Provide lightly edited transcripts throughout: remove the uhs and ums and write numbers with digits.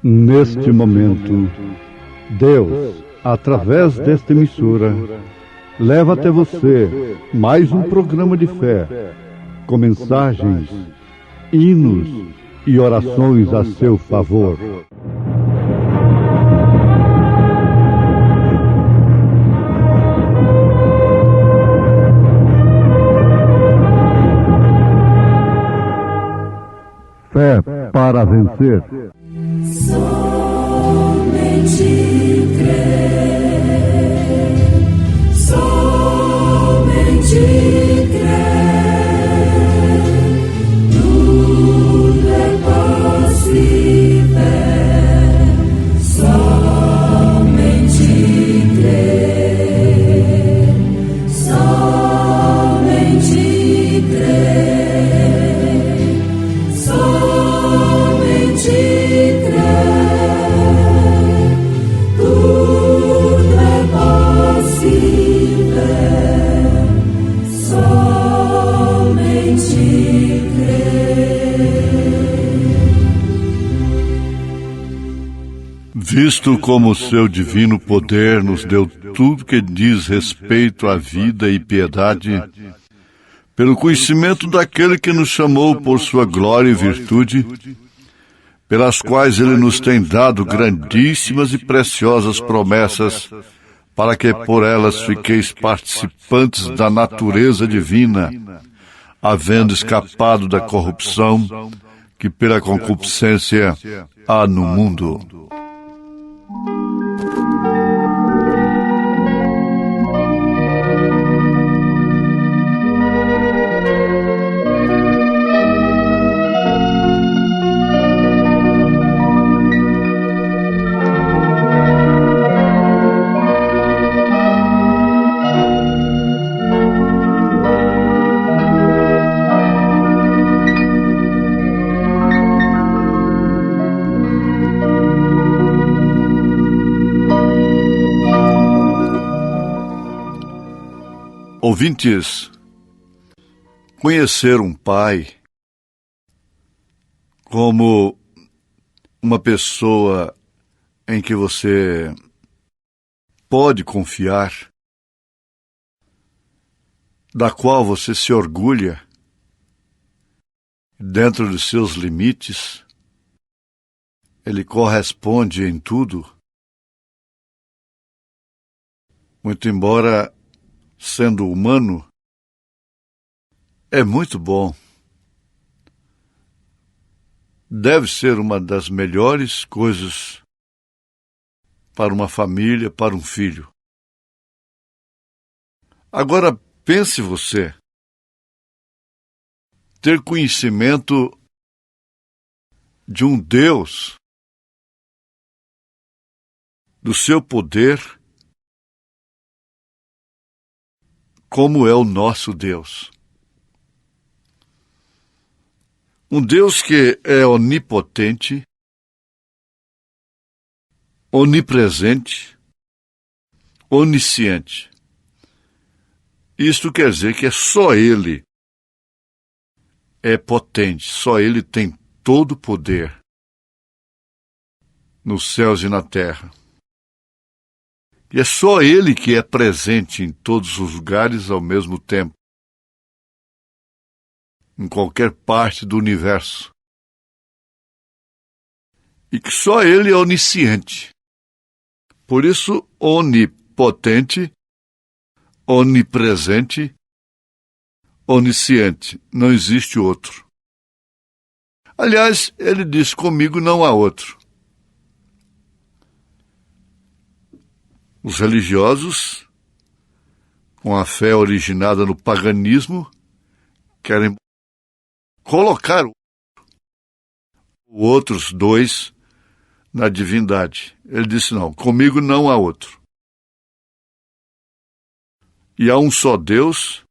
Neste momento, Deus, através desta emissora, leva até você mais um programa de fé, com mensagens, hinos e orações a seu favor. Fé para vencer. Somente crer, somente crer, tudo é possível, somente crer, somente crer, somente visto como o seu divino poder nos deu tudo que diz respeito à vida e piedade, pelo conhecimento daquele que nos chamou por sua glória e virtude, pelas quais ele nos tem dado grandíssimas e preciosas promessas, para que por elas fiqueis participantes da natureza divina, havendo escapado da corrupção que pela concupiscência há no mundo. Ouvintes, conhecer um pai como uma pessoa em que você pode confiar, da qual você se orgulha, dentro dos seus limites, ele corresponde em tudo, muito embora sendo humano, é muito bom. Deve ser uma das melhores coisas para uma família, para um filho. Agora, pense você, ter conhecimento de um Deus, do seu poder, como é o nosso Deus. Um Deus que é onipotente, onipresente, onisciente. Isto quer dizer que só Ele é potente, só Ele tem todo o poder nos céus e na terra. E é só Ele que é presente em todos os lugares ao mesmo tempo, em qualquer parte do universo. E que só Ele é onisciente. Por isso, onipotente, onipresente, onisciente. Não existe outro. Aliás, Ele diz, comigo não há outro. Os religiosos, com a fé originada no paganismo, querem colocar outros dois na divindade. Ele disse, não, comigo não há outro. E há um só Deus,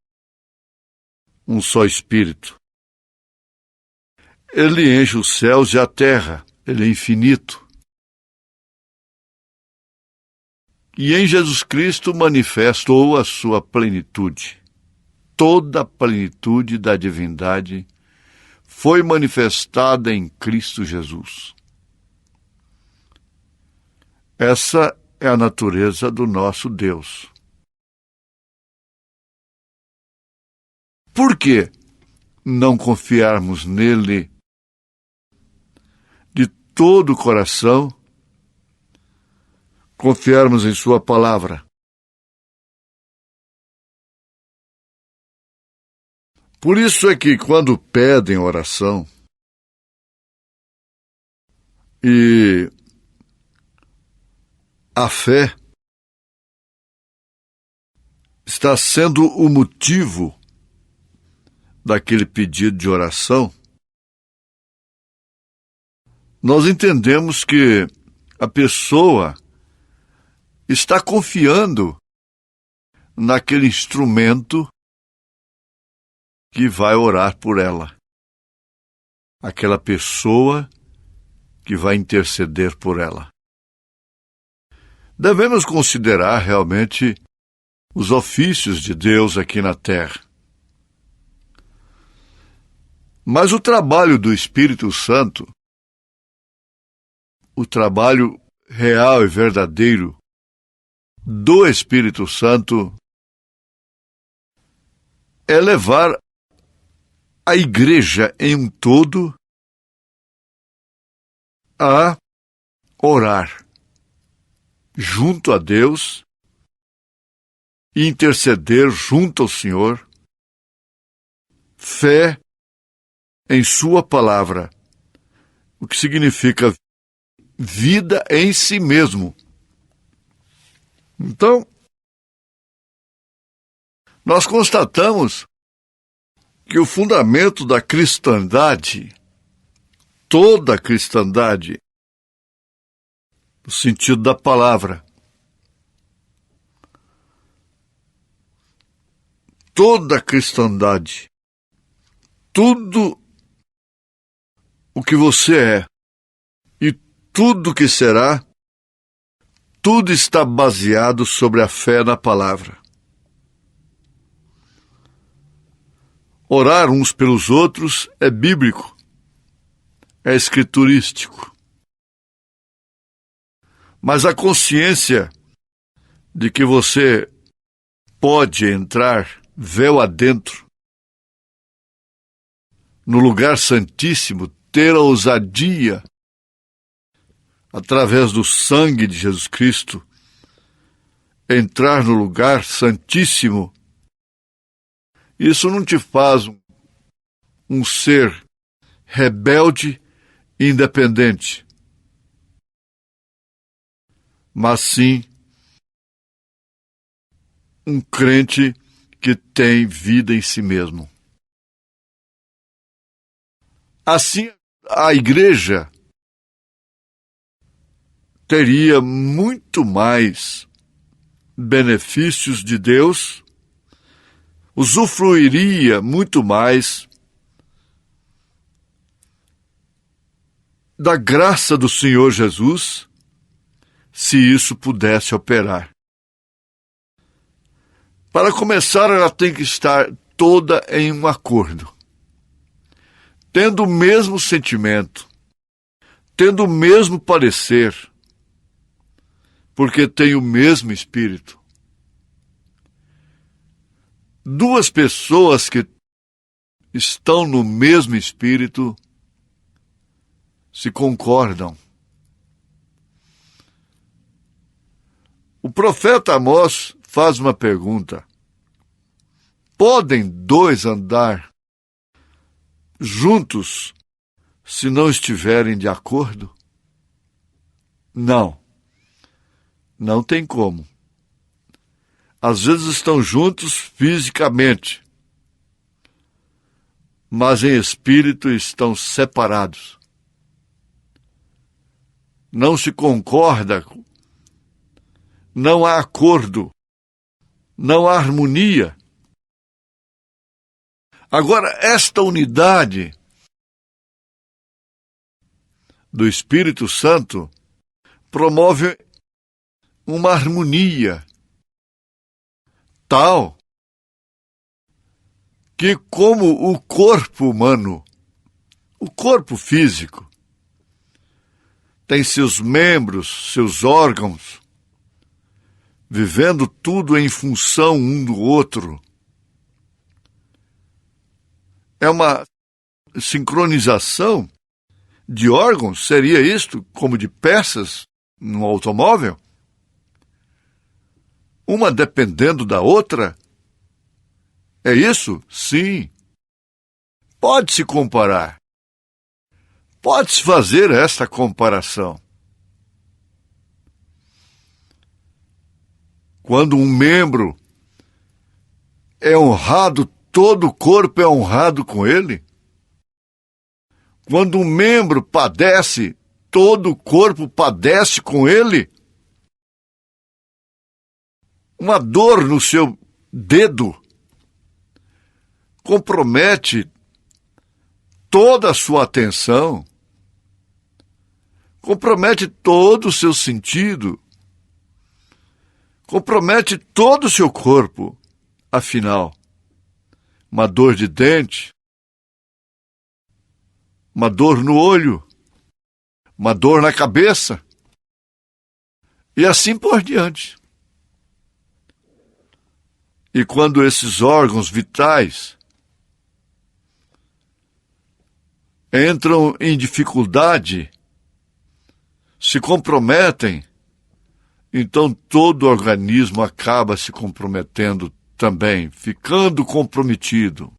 um só Espírito. Ele enche os céus e a terra, ele é infinito. E em Jesus Cristo manifestou a sua plenitude. Toda a plenitude da divindade foi manifestada em Cristo Jesus. Essa é a natureza do nosso Deus. Por que não confiarmos nele de todo o coração, confiarmos em sua palavra? Por isso é que quando pedem oração e a fé está sendo o motivo daquele pedido de oração, nós entendemos que a pessoa está confiando naquele instrumento que vai orar por ela, aquela pessoa que vai interceder por ela. Devemos considerar realmente os ofícios de Deus aqui na terra. Mas o trabalho do Espírito Santo, o trabalho real e verdadeiro do Espírito Santo, é levar a igreja em um todo a orar junto a Deus e interceder junto ao Senhor, fé em sua palavra, o que significa vida em si mesmo. Então, nós constatamos que o fundamento da cristandade, toda a cristandade, no sentido da palavra, toda a cristandade, tudo o que você é e tudo o que será, tudo está baseado sobre a fé na palavra. Orar uns pelos outros é bíblico, é escriturístico. Mas a consciência de que você pode entrar véu adentro no lugar santíssimo, ter a ousadia, através do sangue de Jesus Cristo, entrar no lugar santíssimo, isso não te faz um ser rebelde e independente, mas sim um crente que tem vida em si mesmo. Assim, a igreja teria muito mais benefícios de Deus, usufruiria muito mais da graça do Senhor Jesus, se isso pudesse operar. Para começar, ela tem que estar toda em um acordo, tendo o mesmo sentimento, tendo o mesmo parecer, porque tem o mesmo espírito. Duas pessoas que estão no mesmo espírito se concordam. O profeta Amós faz uma pergunta: podem dois andar juntos se não estiverem de acordo? Não. Não tem como. Às vezes estão juntos fisicamente, mas em espírito estão separados. Não se concorda, não há acordo não há harmonia. Agora, esta unidade do Espírito Santo promove uma harmonia tal que, como o corpo humano, o corpo físico, tem seus membros, seus órgãos, vivendo tudo em função um do outro. É uma sincronização de órgãos, seria isto como de peças num automóvel? Uma dependendo da outra? É isso? Sim. Pode-se comparar. Pode-se fazer esta comparação. Quando um membro é honrado, todo o corpo é honrado com ele. Quando um membro padece, todo o corpo padece com ele. Uma dor no seu dedo compromete toda a sua atenção, compromete todo o seu sentido, compromete todo o seu corpo. Afinal, uma dor de dente, uma dor no olho, uma dor na cabeça, e assim por diante. E quando esses órgãos vitais entram em dificuldade, se comprometem, então todo o organismo acaba se comprometendo também, ficando comprometido.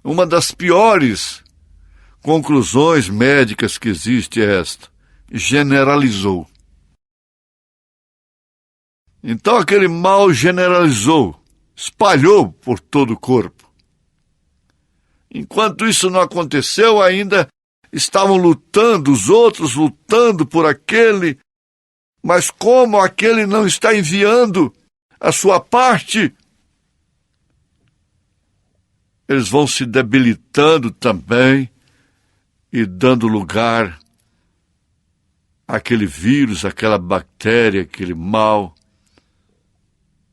Uma das piores conclusões médicas que existe é esta: generalizou. Então aquele mal generalizou, espalhou por todo o corpo. Enquanto isso não aconteceu, ainda estavam lutando, os outros lutando por aquele, mas como aquele não está enviando a sua parte, eles vão se debilitando também e dando lugar àquele vírus, àquela bactéria, aquele mal,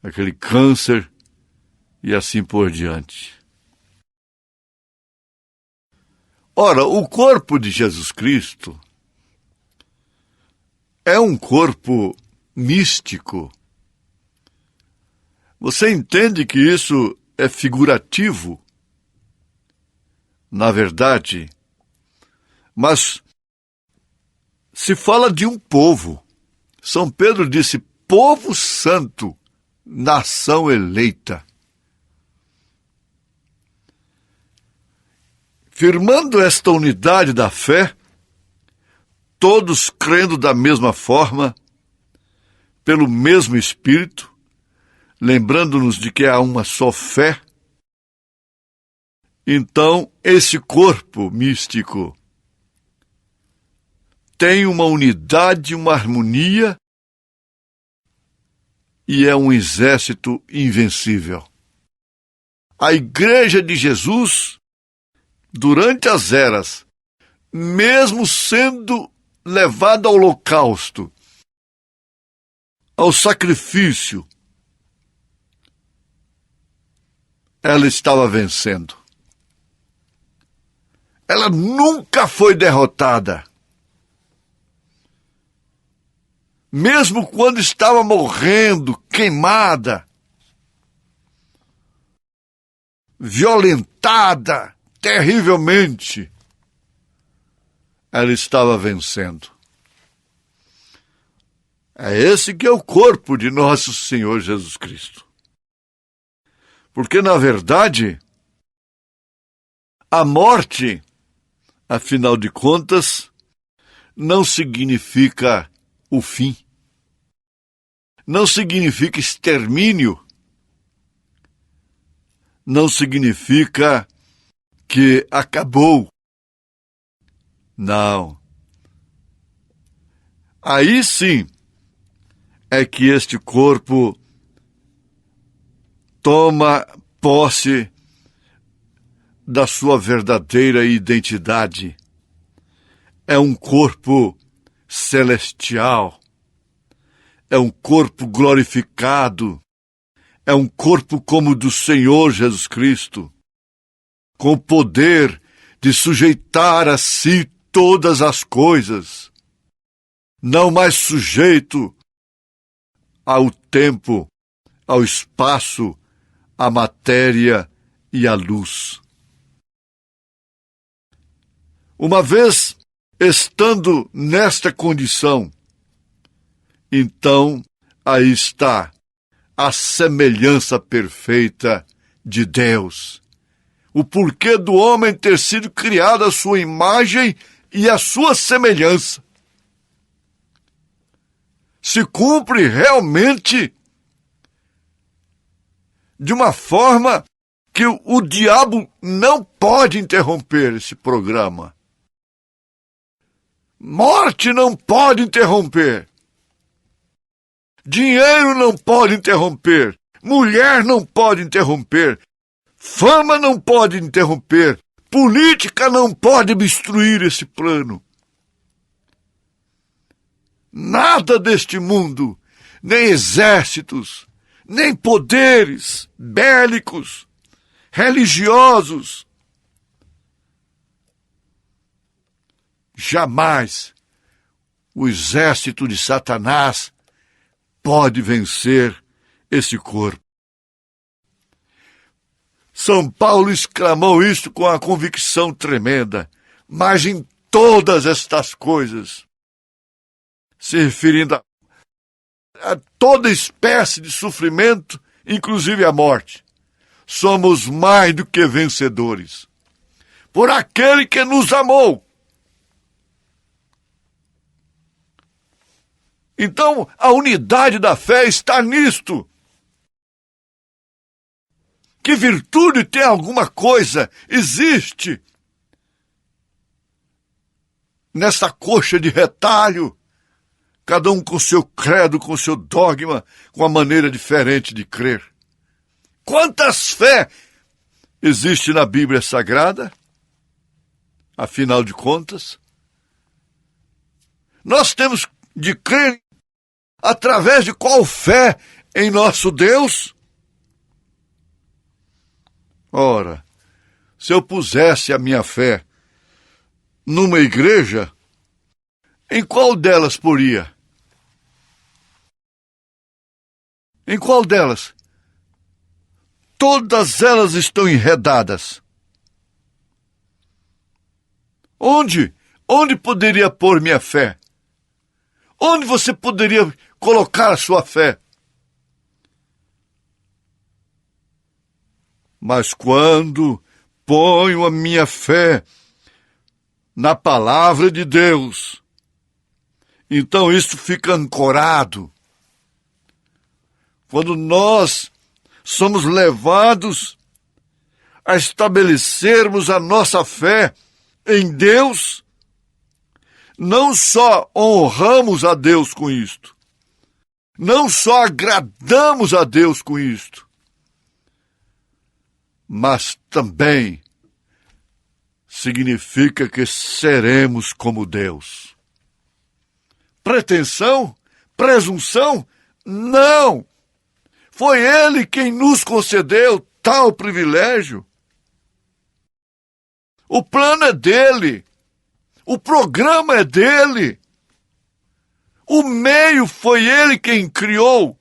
aquele câncer e assim por diante. Ora, o corpo de Jesus Cristo é um corpo místico. Você entende que isso é figurativo? Na verdade, mas se fala de um povo. São Pedro disse: povo santo, nação eleita. Firmando esta unidade da fé, todos crendo da mesma forma, pelo mesmo Espírito, lembrando-nos de que há uma só fé, então esse corpo místico tem uma unidade, uma harmonia e é um exército invencível. A Igreja de Jesus, durante as eras, mesmo sendo levada ao holocausto, ao sacrifício, ela estava vencendo. Ela nunca foi derrotada. Mesmo quando estava morrendo, queimada, violentada terrivelmente, ela estava vencendo. É esse que é o corpo de nosso Senhor Jesus Cristo. Porque, na verdade, a morte, afinal de contas, não significa o fim. Não significa extermínio. Não significa que acabou. Não. Aí sim é que este corpo toma posse da sua verdadeira identidade. É um corpo celestial, é um corpo glorificado, é um corpo como o do Senhor Jesus Cristo, com o poder de sujeitar a si todas as coisas, não mais sujeito ao tempo, ao espaço, à matéria e à luz. Uma vez estando nesta condição, então aí está a semelhança perfeita de Deus. O porquê do homem ter sido criado à sua imagem e à sua semelhança. Se cumpre realmente de uma forma que o diabo não pode interromper esse programa. Morte não pode interromper. Dinheiro não pode interromper. Mulher não pode interromper. Fama não pode interromper. Política não pode obstruir esse plano. Nada deste mundo, nem exércitos, nem poderes bélicos, religiosos, jamais o exército de Satanás pode vencer esse corpo. São Paulo exclamou isto com a convicção tremenda, mas em todas estas coisas, se referindo a toda espécie de sofrimento, inclusive a morte, somos mais do que vencedores, por aquele que nos amou. Então, a unidade da fé está nisto. Que virtude tem alguma coisa, existe nessa coxa de retalho, cada um com seu credo, com seu dogma, com a maneira diferente de crer. Quantas fé existe na Bíblia Sagrada? Afinal de contas, nós temos de crer através de qual fé em nosso Deus? Ora, se eu pusesse a minha fé numa igreja, em qual delas poria? Em qual delas? Todas elas estão enredadas. Onde? Onde poderia pôr minha fé? Onde você poderia colocar a sua fé? Mas quando ponho a minha fé na palavra de Deus, então isso fica ancorado. Quando nós somos levados a estabelecermos a nossa fé em Deus, não só honramos a Deus com isto, não só agradamos a Deus com isto, mas também significa que seremos como Deus. Pretensão? Presunção? Não! Foi Ele quem nos concedeu tal privilégio. O plano é dele. O programa é dele. O meio foi Ele quem criou.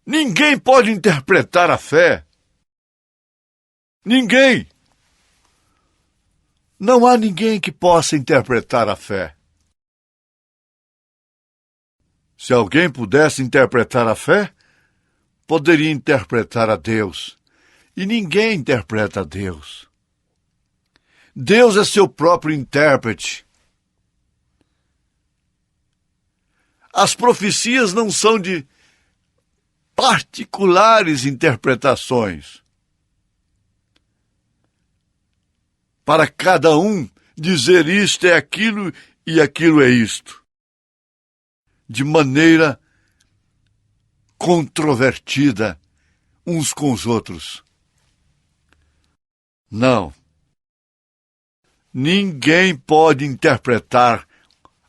Ninguém pode interpretar a fé. Ninguém. Não há ninguém que possa interpretar a fé. Se alguém pudesse interpretar a fé, poderia interpretar a Deus. E ninguém interpreta a Deus. Deus é seu próprio intérprete. As profecias não são de particulares interpretações. Para cada um dizer isto é aquilo e aquilo é isto. De maneira controvertida uns com os outros. Não. Ninguém pode interpretar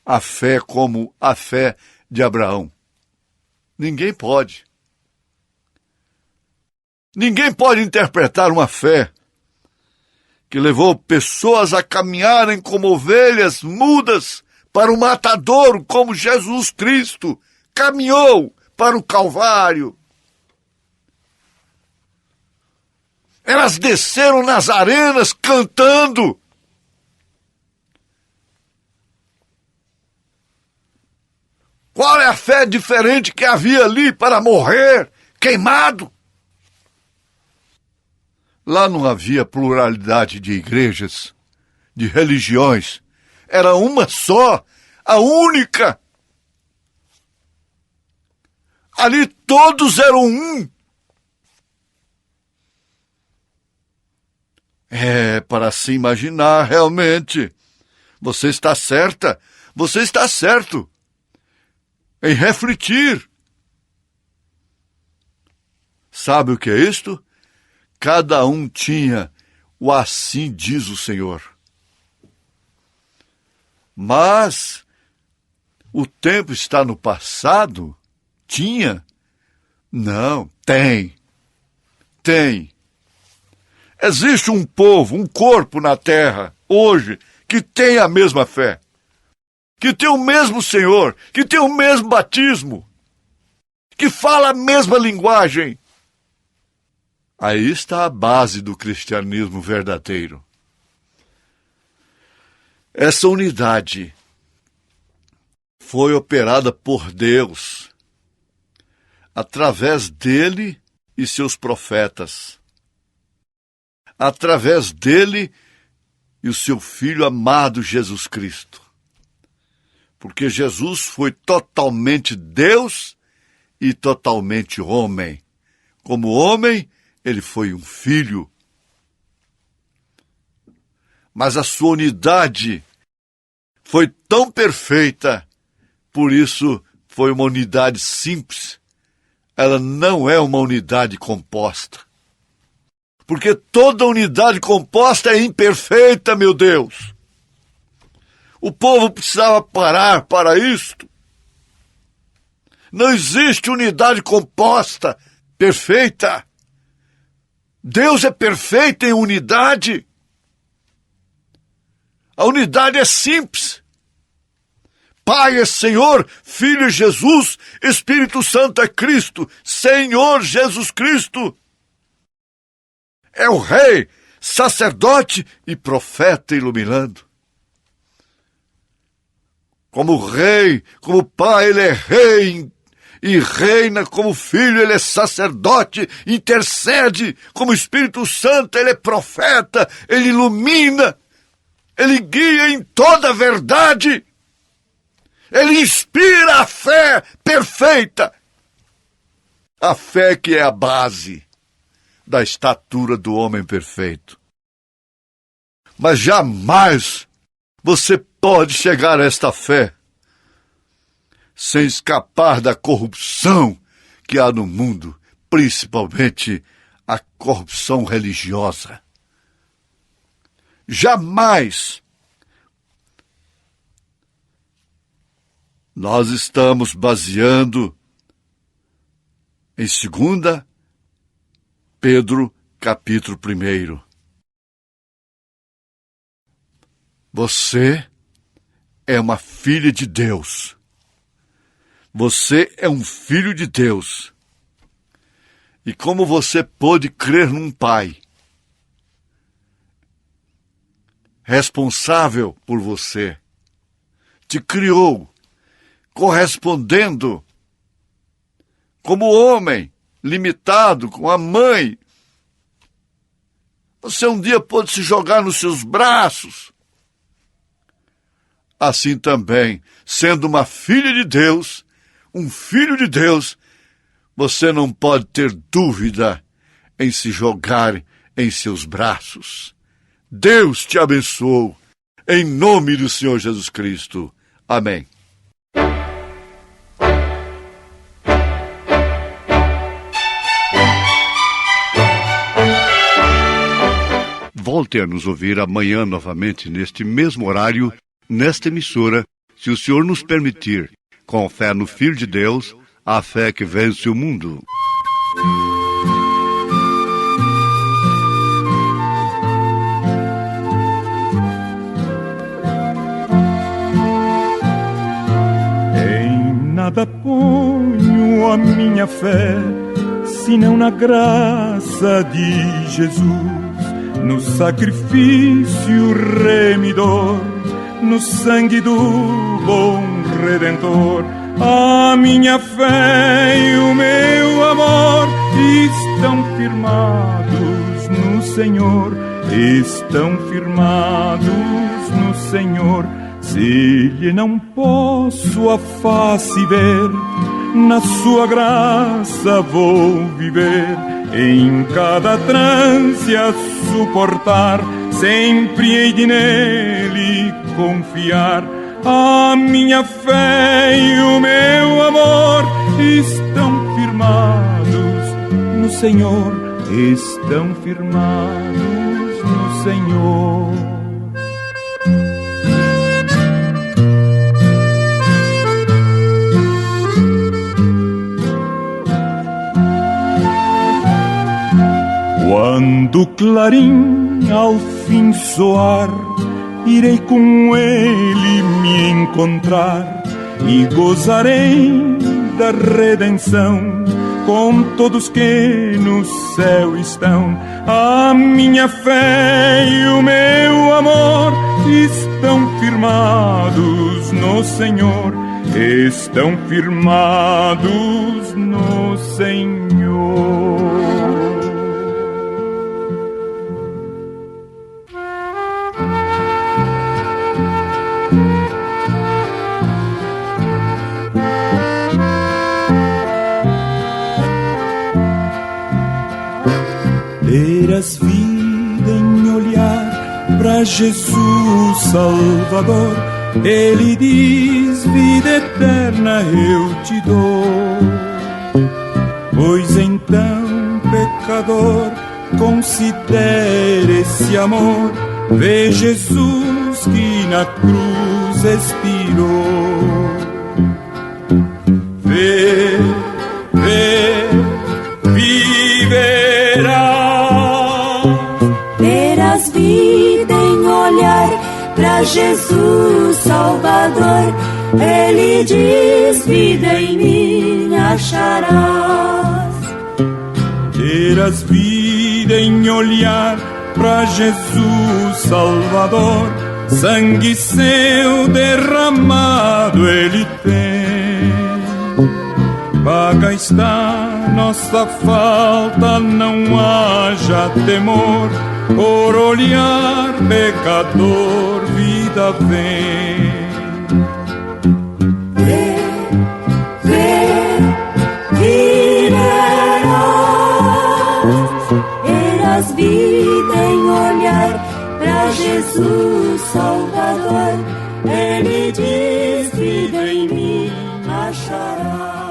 a fé como a fé de Abraão. Ninguém pode. Ninguém pode interpretar uma fé que levou pessoas a caminharem como ovelhas mudas para o matadouro, como Jesus Cristo caminhou para o Calvário. Elas desceram nas arenas cantando. Qual é a fé diferente que havia ali para morrer queimado? Lá não havia pluralidade de igrejas, de religiões. Era uma só, a única. Ali todos eram um. É para se imaginar realmente. Você está certa, você está certo em refletir. Sabe o que é isto? Cada um tinha o assim diz o Senhor. Mas o tempo está no passado? Tinha? Não, tem. Tem. Existe um povo, um corpo na terra, hoje, que tem a mesma fé, que tem o mesmo Senhor, que tem o mesmo batismo, que fala a mesma linguagem. Aí está a base do cristianismo verdadeiro. Essa unidade foi operada por Deus, através dele e seus profetas, através dele e o seu Filho amado Jesus Cristo. Porque Jesus foi totalmente Deus e totalmente homem. Como homem, ele foi um filho. Mas a sua unidade foi tão perfeita, por isso foi uma unidade simples. Ela não é uma unidade composta. Porque toda unidade composta é imperfeita, meu Deus. O povo precisava parar para isto. Não existe unidade composta perfeita. Deus é perfeito em unidade. A unidade é simples. Pai é Senhor, Filho é Jesus, Espírito Santo é Cristo, Senhor Jesus Cristo. É o Rei, sacerdote e profeta iluminando. Como Rei, como Pai, Ele é Rei e reina, como Filho, Ele é sacerdote, intercede, como Espírito Santo, Ele é profeta, Ele ilumina, Ele guia em toda a verdade, Ele inspira a fé perfeita, a fé que é a base da estatura do homem perfeito. Mas jamais você pode chegar a esta fé sem escapar da corrupção que há no mundo, principalmente a corrupção religiosa. Jamais. Nós estamos baseando em 2 Pedro, capítulo 1. Você é uma filha de Deus. Você é um filho de Deus. E como você pôde crer num Pai responsável por você, te criou, correspondendo como homem, limitado, com a mãe. Você um dia pôde se jogar nos seus braços. Assim também, sendo uma filha de Deus, um filho de Deus, você não pode ter dúvida em se jogar em seus braços. Deus te abençoe, em nome do Senhor Jesus Cristo. Amém. volte a nos ouvir amanhã novamente, neste mesmo horário, nesta emissora, se o Senhor nos permitir, com fé no Filho de Deus, a fé que vence o mundo. Em nada ponho a minha fé, senão na graça de Jesus, no sacrifício remidor, no sangue do bom Redentor. A minha fé e o meu amor estão firmados no Senhor, estão firmados no Senhor. Se lhe não posso a face ver, na sua graça vou viver, em cada trance a suportar, sempre hei de nele confiar. A minha fé e o meu amor estão firmados no Senhor, estão firmados no Senhor. Quando o clarim ao fim soar, irei com ele me encontrar e gozarei da redenção com todos que no céu estão. A minha fé e o meu amor estão firmados no Senhor, estão firmados no Senhor. Terás vida em olhar pra Jesus Salvador. Ele diz: vida eterna eu te dou. Pois então, pecador, considere esse amor. Vê Jesus que na cruz expirou. Vê, viverás. Terás vida em olhar pra Jesus Salvador. Ele diz: vida em mim acharás. Terás vida em olhar pra Jesus Salvador. Sangue seu derramado ele tem. Paga está nossa falta, não haja temor. Por olhar pecador, vida vem. Terás vida em olhar pra Jesus Salvador. Ele diz: vida em mim acharás.